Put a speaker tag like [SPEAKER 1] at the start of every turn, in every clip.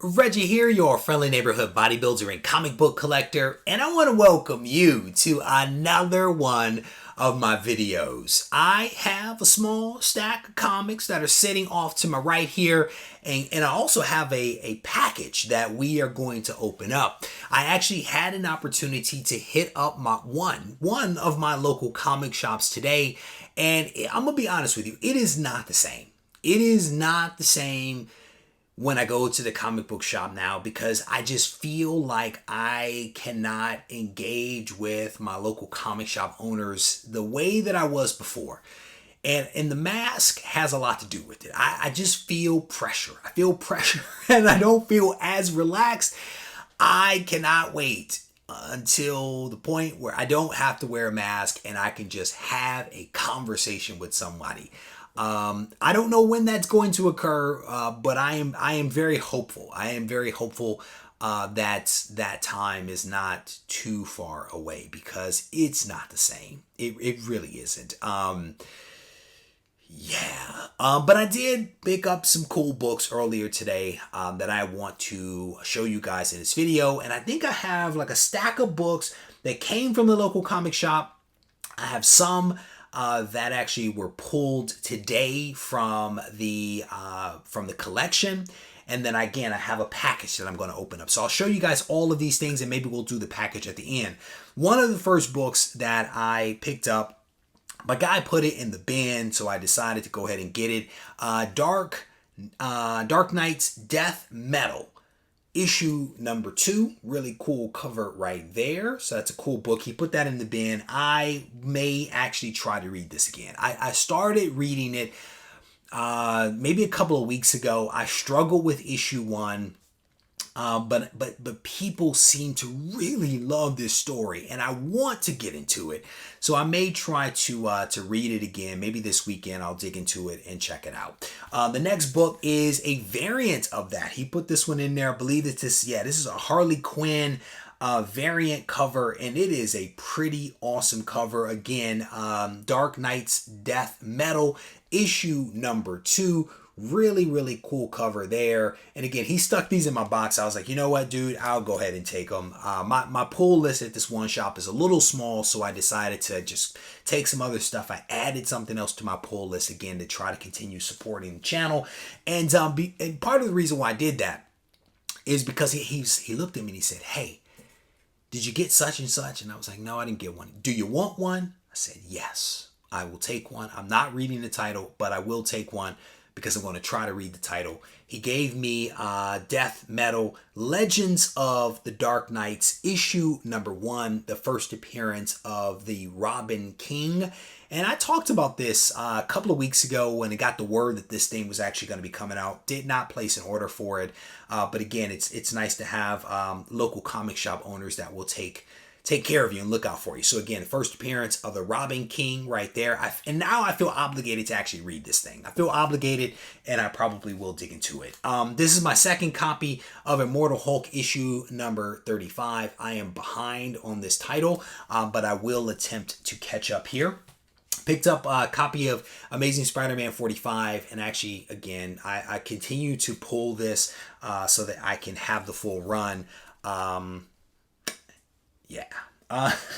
[SPEAKER 1] Reggie here, your friendly neighborhood bodybuilder and comic book collector, and I want to welcome you to another one of my videos. I have a small stack of comics that are sitting off to my right here, and I also have a package that we are going to open up. I actually had an opportunity to hit up my one of my local comic shops today, and I'm going to be honest with you, it is not the same. It is not the same when I go to the comic book shop now, because I just feel like I cannot engage with my local comic shop owners the way that I was before. And the mask has a lot to do with it. I just feel pressure. I feel pressure and I don't feel as relaxed. I cannot wait until the point where I don't have to wear a mask and I can just have a conversation with somebody. I don't know when that's going to occur, but I am very hopeful. I am very hopeful that time is not too far away, because it's not the same. It really isn't. But I did pick up some cool books earlier today that I want to show you guys in this video. And I think I have like a stack of books that came from the local comic shop. I have some that actually were pulled today from the collection. And then again, I have a package that I'm going to open up. So I'll show you guys all of these things, and maybe we'll do the package at the end. One of the first books that I picked up, my guy put it in the bin, so I decided to go ahead and get it. Dark Knight's Death Metal, issue number 2. Really cool cover right there. So that's a cool book. He put that in the bin. I may actually try to read this again. I started reading it maybe a couple of weeks ago. I struggled with issue 1. But people seem to really love this story, and I want to get into it. So I may try to read it again. Maybe this weekend I'll dig into it and check it out. The next book is a variant of that. He put this one in there. I believe it's this. Yeah, this is a Harley Quinn variant cover, and it is a pretty awesome cover. Again, Dark Knight's Death Metal, issue number 2. Really cool cover there. And again, he stuck these in my box. I was like, you know what, dude, I'll go ahead and take them. My pull list at this one shop is a little small, so I decided to just take some other stuff. I added something else to my pull list again to try to continue supporting the channel. And part of the reason why I did that is because he looked at me and he said, hey, did you get such and such? And I was like, no, I didn't get one. Do you want one? I said, yes, I will take one. I'm not reading the title, but I will take one, because I'm going to try to read the title. He gave me Death Metal, Legends of the Dark Knights, issue number 1, the first appearance of the Robin King. And I talked about this a couple of weeks ago when I got the word that this thing was actually going to be coming out. Did not place an order for it. But again, it's nice to have local comic shop owners that will take care of you and look out for you. So again, first appearance of the Robin King right there. And now I feel obligated to actually read this thing. I feel obligated, and I probably will dig into it. This is my second copy of Immortal Hulk issue number 35. I am behind on this title, but I will attempt to catch up here. Picked up a copy of Amazing Spider-Man 45, and actually, again, I continue to pull this so that I can have the full run.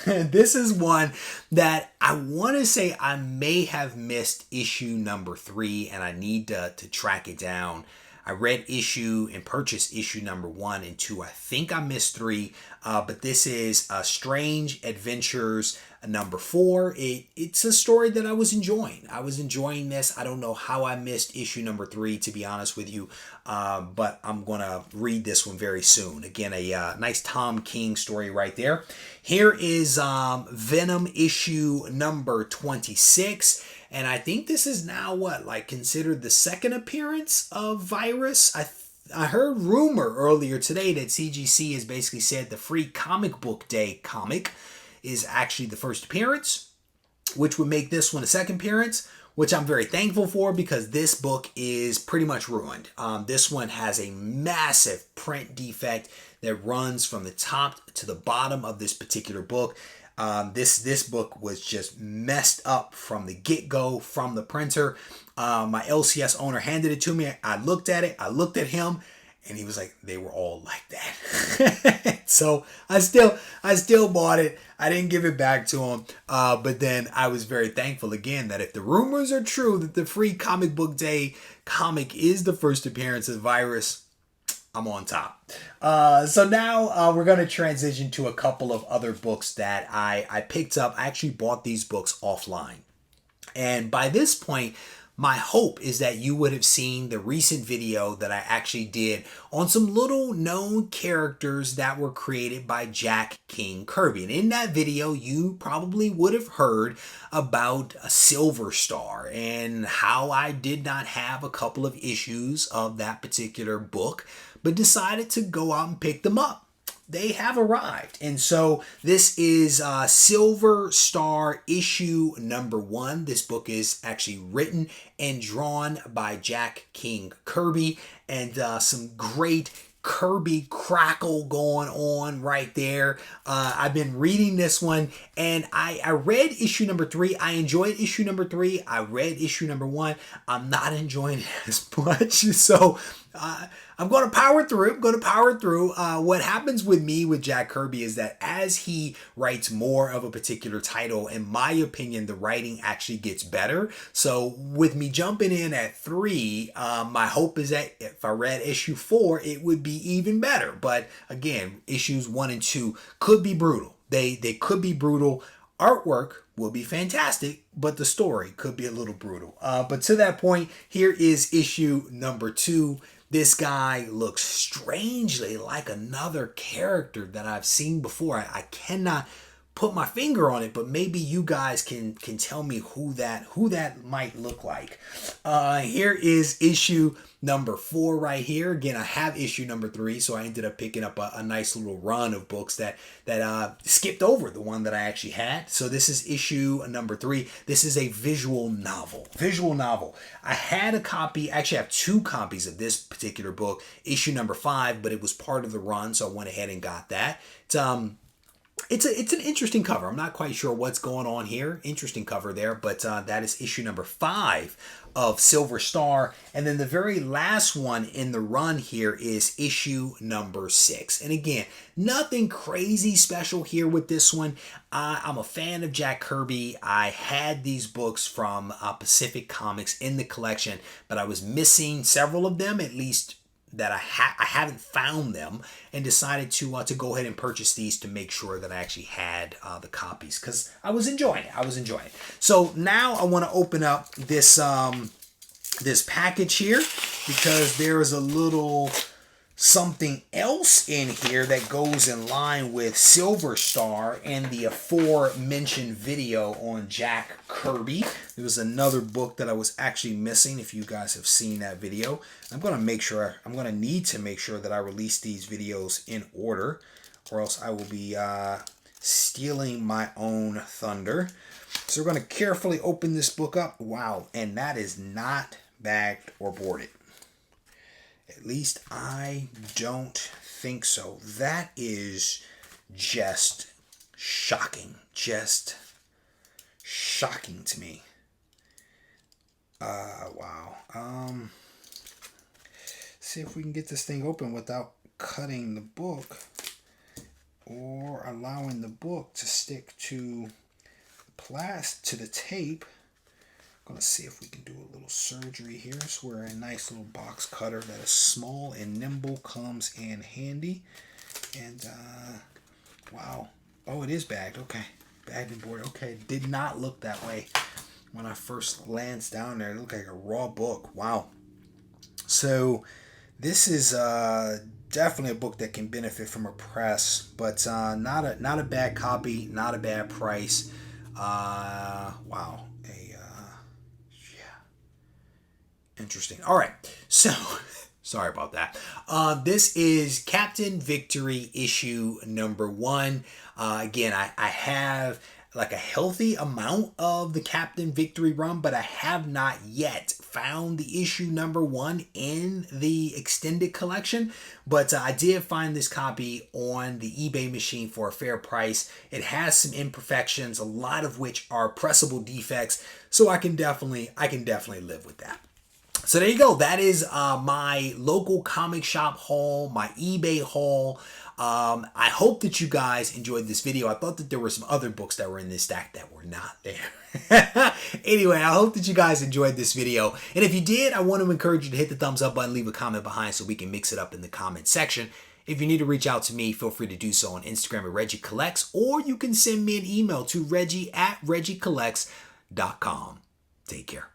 [SPEAKER 1] This is one that I want to say I may have missed issue number 3, and I need to track it down. I read issue and purchased issue number 1 and 2. I think I missed 3, but this is Strange Adventures number 4. It's a story that I was enjoying. I was enjoying this. I don't know how I missed issue number 3, to be honest with you, but I'm going to read this one very soon. Again, a nice Tom King story right there. Here is Venom issue number 26. And I think this is now considered the second appearance of Virus. I heard rumor earlier today that CGC has basically said the Free Comic Book Day comic is actually the first appearance, which would make this one a second appearance, which I'm very thankful for, because this book is pretty much ruined. This one has a massive print defect that runs from the top to the bottom of this particular book. This book was just messed up from the get-go, from the printer. My LCS owner handed it to me. I looked at it. I looked at him. And he was like, they were all like that. So I still bought it. I didn't give it back to him. But then I was very thankful again that if the rumors are true that the free comic book day comic is the first appearance of the virus, I'm on top. So now we're going to transition to a couple of other books that I picked up. I actually bought these books offline. And by this point, my hope is that you would have seen the recent video that I actually did on some little known characters that were created by Jack King Kirby. And in that video, you probably would have heard about a Silver Star and how I did not have a couple of issues of that particular book, but decided to go out and pick them up. They have arrived. And so this is Silver Star issue number 1. This book is actually written and drawn by Jack King Kirby, and some great Kirby crackle going on right there. I've been reading this one, and I read issue number 3. I enjoyed issue number 3. I read issue number 1. I'm not enjoying it as much. So I'm going to power through. What happens with me with Jack Kirby is that as he writes more of a particular title, in my opinion, the writing actually gets better. So with me jumping in at 3, my hope is that if I read issue 4, it would be even better. But again, issues 1 and 2 could be brutal. They could be brutal. Artwork will be fantastic, but the story could be a little brutal. But to that point, here is issue number 2. This guy looks strangely like another character that I've seen before. I cannot put my finger on it, but maybe you guys can tell me who that might look like. Here is issue number 4 right here. Again, I have issue number 3, so I ended up picking up a nice little run of books that skipped over the one that I actually had. So this is issue number 3. This is a visual novel. I had a copy, actually I have 2 copies of this particular book, issue number 5, but it was part of the run, so I went ahead and got that. It's an interesting cover. I'm not quite sure what's going on here. Interesting cover there, but that is issue number 5 of Silver Star. And then the very last one in the run here is issue number 6. And again, nothing crazy special here with this one. I'm a fan of Jack Kirby. I had these books from Pacific Comics in the collection, but I was missing several of them, at least that I haven't found them, and decided to go ahead and purchase these to make sure that I actually had the copies, because I was enjoying it. So now I want to open up this this package here, because there is a little something else in here that goes in line with Silver Star and the aforementioned video on Jack Kirby. There was another book that I was actually missing, if you guys have seen that video. I'm going to need to make sure that I release these videos in order, or else I will be stealing my own thunder. So we're going to carefully open this book up. Wow, and that is not bagged or boarded. At least I don't think so. That is just shocking. Just shocking to me. Wow. See if we can get this thing open without cutting the book or allowing the book to stick to the tape. Gonna see if we can do a little surgery here. So we're a nice little box cutter that is small and nimble, comes in handy. And wow, oh, it is bagged. Okay, bagged and boarded. Okay, did not look that way when I first glanced down there. It looked like a raw book. Wow. So this is definitely a book that can benefit from a press, but not a bad copy, not a bad price. Wow. Interesting. All right. So, sorry about that. This is Captain Victory issue number 1. Again, I have like a healthy amount of the Captain Victory run, but I have not yet found the issue number 1 in the extended collection. But I did find this copy on the eBay machine for a fair price. It has some imperfections, a lot of which are pressable defects, so I can definitely live with that. So there you go. That is my local comic shop haul, my eBay haul. I hope that you guys enjoyed this video. I thought that there were some other books that were in this stack that were not there. Anyway, I hope that you guys enjoyed this video. And if you did, I want to encourage you to hit the thumbs up button, leave a comment behind so we can mix it up in the comment section. If you need to reach out to me, feel free to do so on Instagram at Regie Collects, or you can send me an email to reggie@regiecollects.com. Take care.